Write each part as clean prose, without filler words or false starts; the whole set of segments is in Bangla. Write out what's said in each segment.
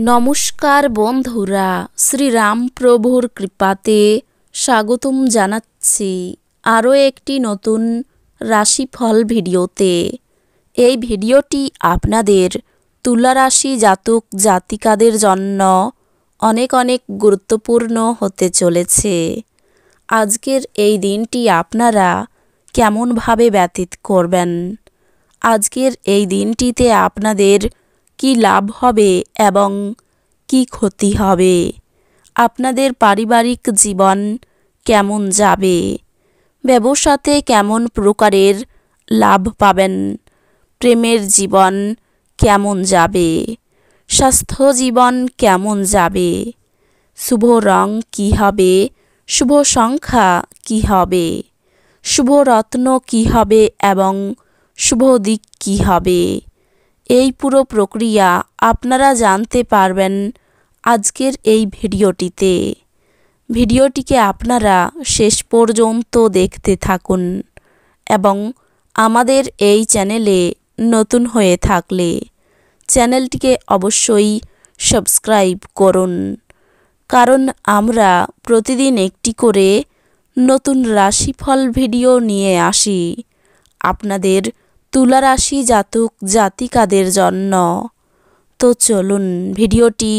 নমস্কার বন্ধুরা, শ্রীরাম প্রভুর কৃপাতে স্বাগতম জানাচ্ছি আরও একটি নতুন রাশিফল ভিডিওতে। এই ভিডিওটি আপনাদের তুলা রাশি জাতক জাতিকাদের জন্য অনেক অনেক গুরুত্বপূর্ণ হতে চলেছে। আজকের এই দিনটি আপনারা কেমনভাবে ব্যতীত করবেন, আজকের এই দিনটিতে আপনাদের কি লাভ হবে এবং কি ক্ষতি হবে, আপনাদের পারিবারিক জীবন কেমন যাবে, ব্যবসাতে কেমন প্রকারের লাভ পাবেন, প্রেমের জীবন কেমন যাবে, স্বাস্থ্য জীবন কেমন যাবে, শুভ রং কী হবে, শুভ সংখ্যা কী হবে, শুভ রত্ন কী হবে এবং শুভ দিক কী হবে, এই পুরো প্রক্রিয়া আপনারা জানতে পারবেন আজকের এই ভিডিওটিতে। ভিডিওটিকে আপনারা শেষ পর্যন্ত দেখতে থাকুন এবং আমাদের এই চ্যানেলে নতুন হয়ে থাকলে চ্যানেলটিকে অবশ্যই সাবস্ক্রাইব করুন, কারণ আমরা প্রতিদিন একটি করে নতুন রাশিফল ভিডিও নিয়ে আসি আপনাদের তুলা রাশি জাতক জাতিকাদের জন্য। তো চলুন ভিডিওটি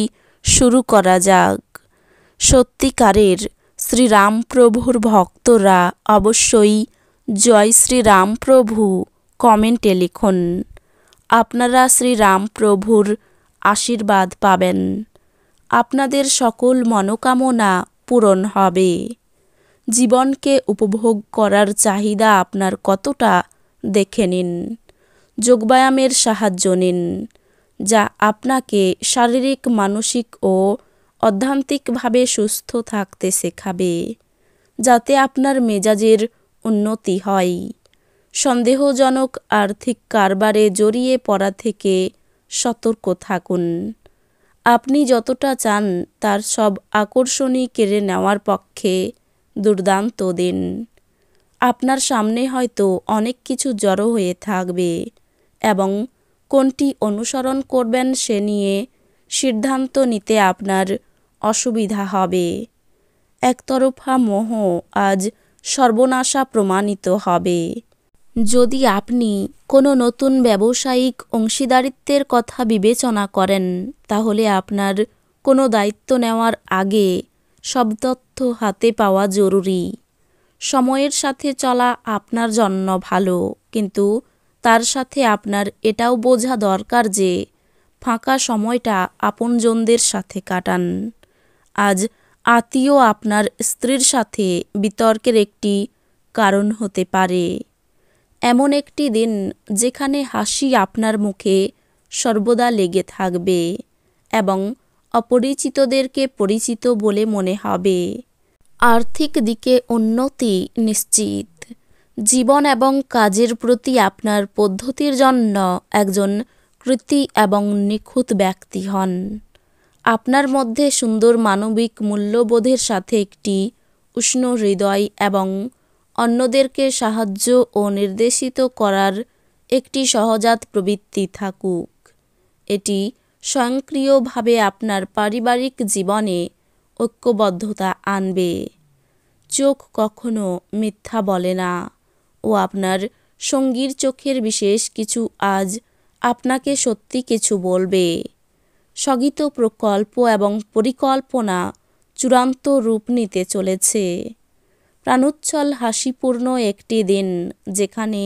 শুরু করা যাক। সত্যিকারের শ্রীরাম প্রভুর ভক্তরা অবশ্যই জয় শ্রীরাম প্রভু কমেন্টে লিখুন। আপনারা শ্রীরাম প্রভুর আশীর্বাদ পাবেন, আপনাদের সকল মনোকামনা পূরণ হবে। জীবনকে উপভোগ করার চাহিদা আপনার কতটা দেখে নিন। যোগব্যায়ামের সাহায্য নিন, যা আপনাকে শারীরিক, মানসিক ও আধ্যাত্মিকভাবে সুস্থ থাকতে শেখাবে, যাতে আপনার মেজাজের উন্নতি হয়। সন্দেহজনক আর্থিক কারবারে জড়িয়ে পড়া থেকে সতর্ক থাকুন। আপনি যতটা চান তার সব আকর্ষণই কেড়ে নেওয়ার পক্ষে দুর্দান্ত দিন। আপনার সামনে হয়তো অনেক কিছু জড়ো হয়ে থাকবে এবং কোনটি অনুসরণ করবেন সে নিয়ে সিদ্ধান্ত নিতে আপনার অসুবিধা হবে। একতরফা মোহ আজ সর্বনাশা প্রমাণিত হবে। যদি আপনি কোনো নতুন ব্যবসায়িক অংশীদারিত্বের কথা বিবেচনা করেন, তাহলে আপনার কোনো দায়িত্ব নেওয়ার আগে সব তথ্য হাতে পাওয়া জরুরি। সময়ের সাথে চলা আপনার জন্য ভালো, কিন্তু তার সাথে আপনার এটাও বোঝা দরকার যে ফাঁকা সময়টা আপনজনদের সাথে কাটান। আজ আত্মীয় আপনার স্ত্রীর সাথে বিতর্কের একটি কারণ হতে পারে। এমন একটি দিন যেখানে হাসি আপনার মুখে সর্বদা লেগে থাকবে এবং অপরিচিতদেরকে পরিচিত বলে মনে হবে। আর্থিক দিকে উন্নতি নিশ্চিত। জীবন এবং কাজের প্রতি আপনার পদ্ধতির জন্য একজন কৃতী এবং নিখুঁত ব্যক্তি হন। আপনার মধ্যে সুন্দর মানবিক মূল্যবোধের সাথে একটি উষ্ণ হৃদয় এবং অন্যদেরকে সাহায্য ও নির্দেশিত করার একটি সহজাত প্রবৃত্তি থাকুক। এটি স্বয়ংক্রিয়ভাবে আপনার পারিবারিক জীবনে ঐক্যবদ্ধতা আনবে। চোখ কখনো মিথ্যা বলে না ও আপনার সঙ্গীর চোখের বিশেষ কিছু আজ আপনাকে সত্যি কিছু বলবে। স্থগিত প্রকল্প এবং পরিকল্পনা চূড়ান্ত রূপ নিতে চলেছে। প্রাণোচ্ছল হাসিপূর্ণ একটি দিন যেখানে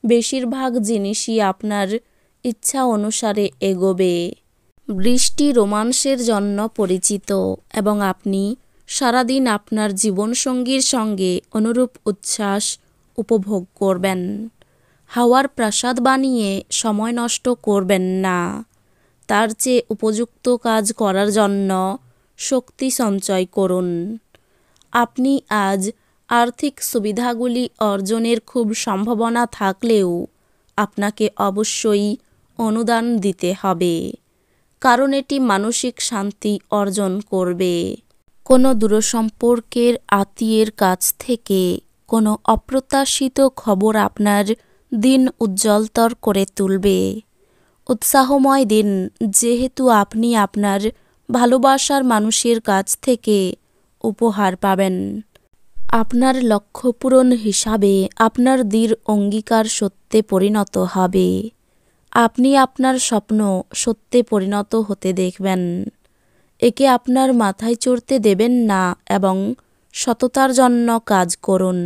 বেশিরভাগ জিনিসই আপনার ইচ্ছা অনুসারে এগোবে। বৃষ্টি রোমান্সের জন্য পরিচিত এবং আপনি সারাদিন আপনার জীবনসঙ্গীর সঙ্গে অনুরূপ উচ্ছ্বাস উপভোগ করবেন। হাওয়ার প্রাসাদ বানিয়ে সময় নষ্ট করবেন না, তার চেয়ে উপযুক্ত কাজ করার জন্য শক্তি সঞ্চয় করুন। আপনি আজ আর্থিক সুবিধাগুলি অর্জনের খুব সম্ভাবনা থাকলেও আপনাকে অবশ্যই অনুদান দিতে হবে, কারণ এটি মানসিক শান্তি অর্জন করবে। কোনো দূরসম্পর্কের আত্মীয়ের কাছ থেকে কোনো অপ্রত্যাশিত খবর আপনার দিন উজ্জ্বলতর করে তুলবে। উৎসাহময় দিন, যেহেতু আপনি আপনার ভালোবাসার মানুষের কাছ থেকে উপহার পাবেন। আপনার লক্ষ্য পূরণ হিসাবে আপনার দৃঢ় অঙ্গীকার সত্যে পরিণত হবে। আপনি আপনার স্বপ্ন সত্যে পরিণত হতে দেখবেন। একে আপনার মাথায় চড়তে দেবেন না এবং সততার জন্য কাজ করুন।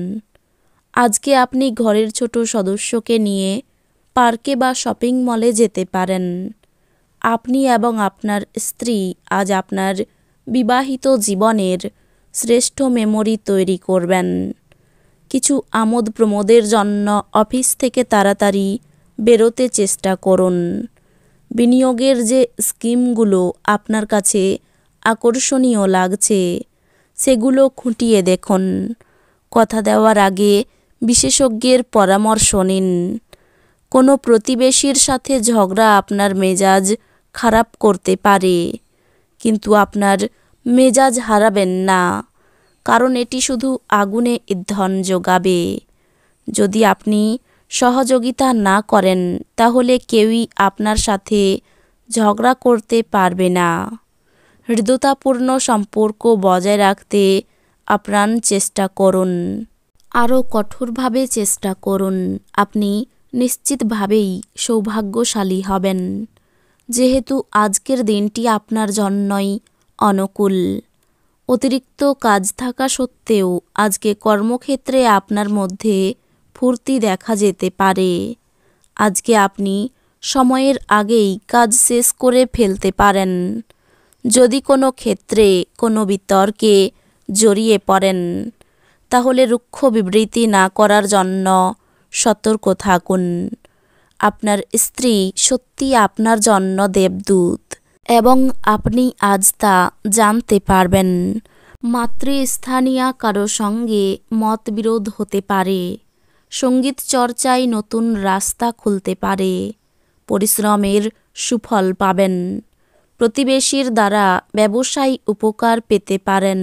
আজকে আপনি ঘরের ছোট সদস্যকে নিয়ে পার্কে বা শপিং মলে যেতে পারেন। আপনি এবং আপনার স্ত্রী আজ আপনার বিবাহিত জীবনের শ্রেষ্ঠ মেমোরি তৈরি করবেন। কিছু আমোদ প্রমোদের জন্য অফিস থেকে তাড়াতাড়ি বেরোতে চেষ্টা করুন। বিনিয়োগের যে স্কিমগুলো আপনার কাছে আকর্ষণীয় লাগছে সেগুলো খুঁটিয়ে দেখুন। কথা দেওয়ার আগে বিশেষজ্ঞের পরামর্শ নিন। কোনো প্রতিবেশীর সাথে ঝগড়া আপনার মেজাজ খারাপ করতে পারে, কিন্তু আপনার মেজাজ হারাবেন না, কারণ এটি শুধু আগুনে ইন্ধন যোগাবে। যদি আপনি সহযোগিতা না করেন তাহলে কেউই আপনার সাথে ঝগড়া করতে পারবে না। হৃদ্যতাপূর্ণ সম্পর্ক বজায় রাখতে আপ্রাণ চেষ্টা করুন। আরও কঠোরভাবে চেষ্টা করুন। আপনি নিশ্চিতভাবেই সৌভাগ্যশালী হবেন, যেহেতু আজকের দিনটি আপনার জন্যই অনুকূল। অতিরিক্ত কাজ থাকা সত্ত্বেও আজকে কর্মক্ষেত্রে আপনার মধ্যে ফুর্তি দেখা যেতে পারে। আজকে আপনি সময়ের আগেই কাজ শেষ করে ফেলতে পারেন। যদি কোনো ক্ষেত্রে কোনো বিতর্কে জড়িয়ে পড়েন তাহলে রুক্ষ বিবৃতি না করার জন্য সতর্ক থাকুন। আপনার স্ত্রী সত্যি আপনার জন্য দেবদূত এবং আপনি আজ তা জানতে পারবেন। মাতৃস্থানীয় কারো সঙ্গে মতবিরোধ হতে পারে। সঙ্গীত চর্চায় নতুন রাস্তা খুলতে পারে। পরিশ্রমের সুফল পাবেন। প্রতিবেশীর দ্বারা ব্যবসায়ী উপকার পেতে পারেন।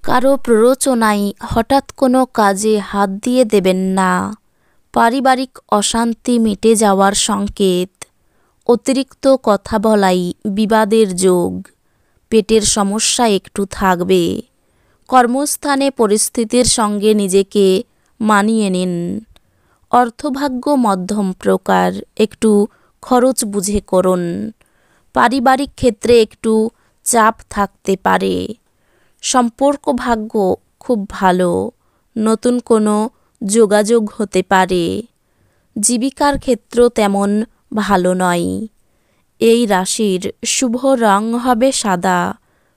কারো প্ররোচনায় হঠাৎ কোনো কাজে হাত দিয়ে দেবেন না। পারিবারিক অশান্তি মিটে যাওয়ার সংকেত। অতিরিক্ত কথা বলাই বিবাদের যোগ। পেটের সমস্যা একটু থাকবে। কর্মস্থানে পরিস্থিতির সঙ্গে নিজেকে মানিয়ে নিন। অর্থভাগ্য মধ্যম প্রকার, একটু খরচ বুঝে করুন। পারিবারিক ক্ষেত্রে একটু চাপ থাকতে পারে। সম্পর্ক ভাগ্য খুব ভালো, নতুন কোনো যোগাযোগ হতে পারে। জীবিকার ক্ষেত্র তেমন ভালো নয়। এই রাশির শুভ রং হবে সাদা,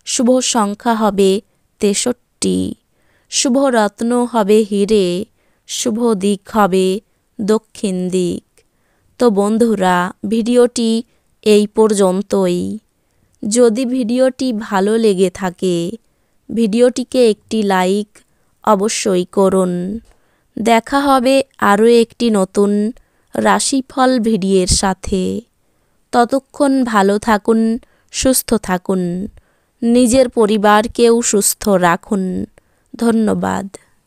শুভ সংখ্যা হবে 63, শুভ রত্ন হবে হিরে, শুভ দিক হবে দক্ষিণ দিক। তো বন্ধুরা, ভিডিওটি এই পর্যন্তই। যদি ভিডিওটি ভালো লেগে থাকে ভিডিওটিকে একটি লাইক অবশ্যই করুন। দেখা হবে আরও একটি নতুন রাশিফল ভিডিওর সাথে। ততক্ষণ ভালো থাকুন, সুস্থ থাকুন, নিজের পরিবারকেও সুস্থ রাখুন। ধন্যবাদ।